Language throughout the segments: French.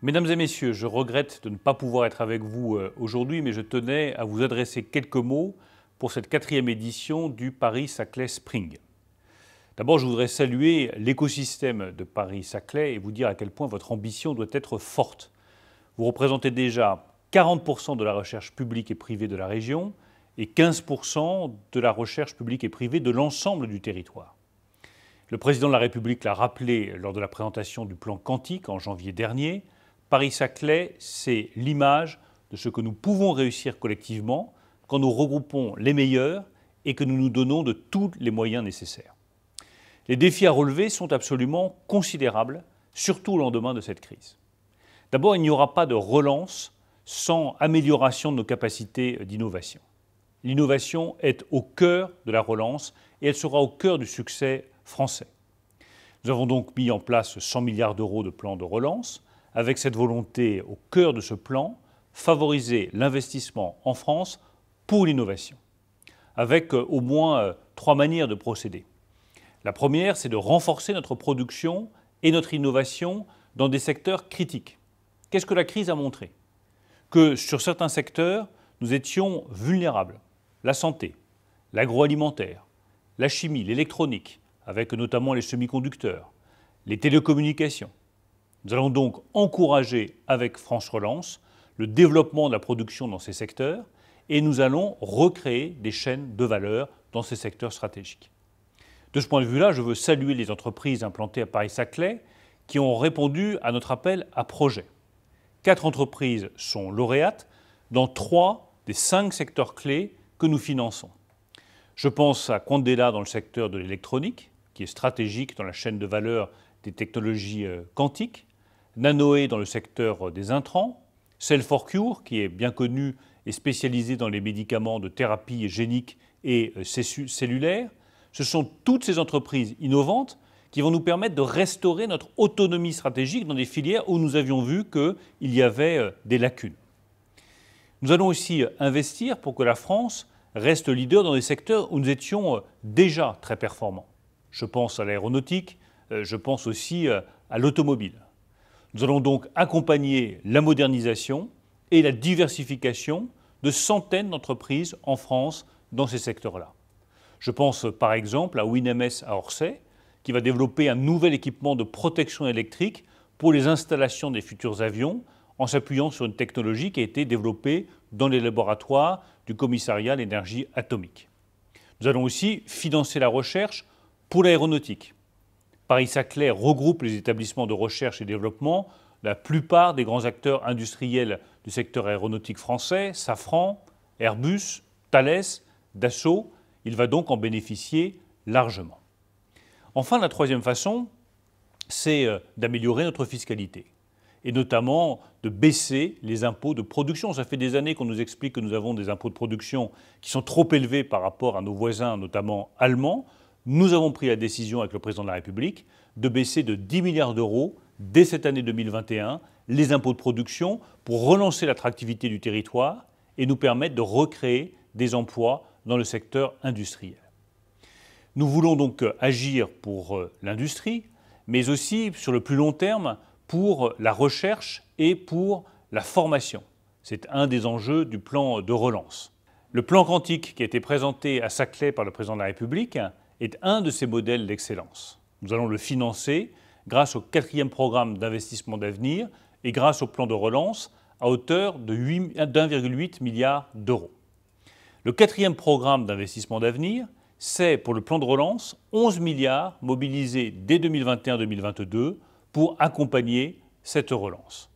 Mesdames et messieurs, je regrette de ne pas pouvoir être avec vous aujourd'hui, mais je tenais à vous adresser quelques mots pour cette 4e édition du Paris-Saclay Spring. D'abord, je voudrais saluer l'écosystème de Paris-Saclay et vous dire à quel point votre ambition doit être forte. Vous représentez déjà 40% de la recherche publique et privée de la région et 15% de la recherche publique et privée de l'ensemble du territoire. Le président de la République l'a rappelé lors de la présentation du plan quantique en janvier dernier. Paris-Saclay, c'est l'image de ce que nous pouvons réussir collectivement quand nous regroupons les meilleurs et que nous nous donnons de tous les moyens nécessaires. Les défis à relever sont absolument considérables, surtout au lendemain de cette crise. D'abord, il n'y aura pas de relance sans amélioration de nos capacités d'innovation. L'innovation est au cœur de la relance et elle sera au cœur du succès français. Nous avons donc mis en place 100 milliards d'euros de plan de relance, avec cette volonté au cœur de ce plan, favoriser l'investissement en France pour l'innovation, avec au moins 3 manières de procéder. La première, c'est de renforcer notre production et notre innovation dans des secteurs critiques. Qu'est-ce que la crise a montré? Que sur certains secteurs, nous étions vulnérables. La santé, l'agroalimentaire, la chimie, l'électronique, avec notamment les semi-conducteurs, les télécommunications. Nous allons donc encourager avec France Relance le développement de la production dans ces secteurs et nous allons recréer des chaînes de valeur dans ces secteurs stratégiques. De ce point de vue-là, je veux saluer les entreprises implantées à Paris-Saclay qui ont répondu à notre appel à projet. 4 entreprises sont lauréates dans 3 des 5 secteurs clés que nous finançons. Je pense à Quandela dans le secteur de l'électronique, qui est stratégique dans la chaîne de valeur des technologies quantiques, Nanoe dans le secteur des intrants, Cell4Cure, qui est bien connu et spécialisé dans les médicaments de thérapie génique et cellulaire. Ce sont toutes ces entreprises innovantes qui vont nous permettre de restaurer notre autonomie stratégique dans des filières où nous avions vu qu'il y avait des lacunes. Nous allons aussi investir pour que la France reste leader dans des secteurs où nous étions déjà très performants. Je pense à l'aéronautique, je pense aussi à l'automobile. Nous allons donc accompagner la modernisation et la diversification de centaines d'entreprises en France dans ces secteurs-là. Je pense par exemple à WinMS à Orsay, qui va développer un nouvel équipement de protection électrique pour les installations des futurs avions, en s'appuyant sur une technologie qui a été développée dans les laboratoires du commissariat à l'énergie atomique. Nous allons aussi financer la recherche pour l'aéronautique. Paris-Saclay regroupe les établissements de recherche et développement, la plupart des grands acteurs industriels du secteur aéronautique français, Safran, Airbus, Thales, Dassault. Il va donc en bénéficier largement. Enfin, la troisième façon, c'est d'améliorer notre fiscalité et notamment de baisser les impôts de production. Ça fait des années qu'on nous explique que nous avons des impôts de production qui sont trop élevés par rapport à nos voisins, notamment allemands. Nous avons pris la décision avec le président de la République de baisser de 10 milliards d'euros dès cette année 2021 les impôts de production pour relancer l'attractivité du territoire et nous permettre de recréer des emplois dans le secteur industriel. Nous voulons donc agir pour l'industrie, mais aussi sur le plus long terme pour la recherche et pour la formation. C'est un des enjeux du plan de relance. Le plan quantique qui a été présenté à Saclay par le président de la République est un de ces modèles d'excellence. Nous allons le financer grâce au 4e programme d'investissement d'avenir et grâce au plan de relance à hauteur de 1,8 milliard d'euros. Le 4e programme d'investissement d'avenir, c'est pour le plan de relance 11 milliards mobilisés dès 2021-2022 pour accompagner cette relance.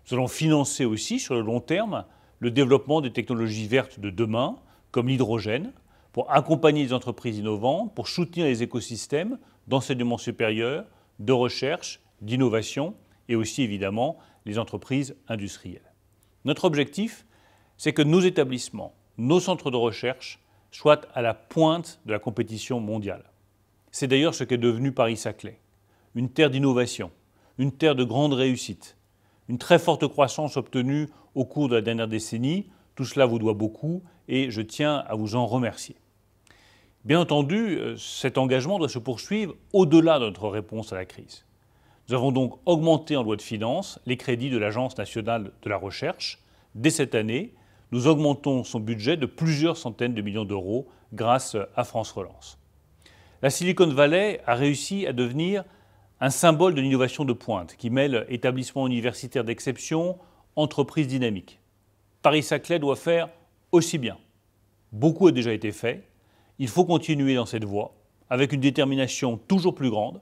Nous allons financer aussi sur le long terme le développement des technologies vertes de demain, comme l'hydrogène, pour accompagner les entreprises innovantes, pour soutenir les écosystèmes d'enseignement supérieur, de recherche, d'innovation et aussi évidemment les entreprises industrielles. Notre objectif, c'est que nos établissements, nos centres de recherche soient à la pointe de la compétition mondiale. C'est d'ailleurs ce qu'est devenu Paris-Saclay, une terre d'innovation, une terre de grande réussite, une très forte croissance obtenue au cours de la dernière décennie. Tout cela vous doit beaucoup et je tiens à vous en remercier. Bien entendu, cet engagement doit se poursuivre au-delà de notre réponse à la crise. Nous avons donc augmenté en loi de finances les crédits de l'Agence nationale de la recherche. Dès cette année, nous augmentons son budget de plusieurs centaines de millions d'euros grâce à France Relance. La Silicon Valley a réussi à devenir un symbole de l'innovation de pointe qui mêle établissements universitaires d'exception, entreprises dynamiques. Paris-Saclay doit faire aussi bien. Beaucoup a déjà été fait. Il faut continuer dans cette voie avec une détermination toujours plus grande.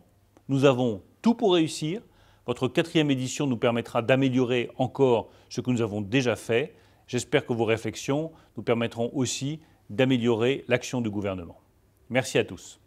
Nous avons tout pour réussir. Votre 4e édition nous permettra d'améliorer encore ce que nous avons déjà fait. J'espère que vos réflexions nous permettront aussi d'améliorer l'action du gouvernement. Merci à tous.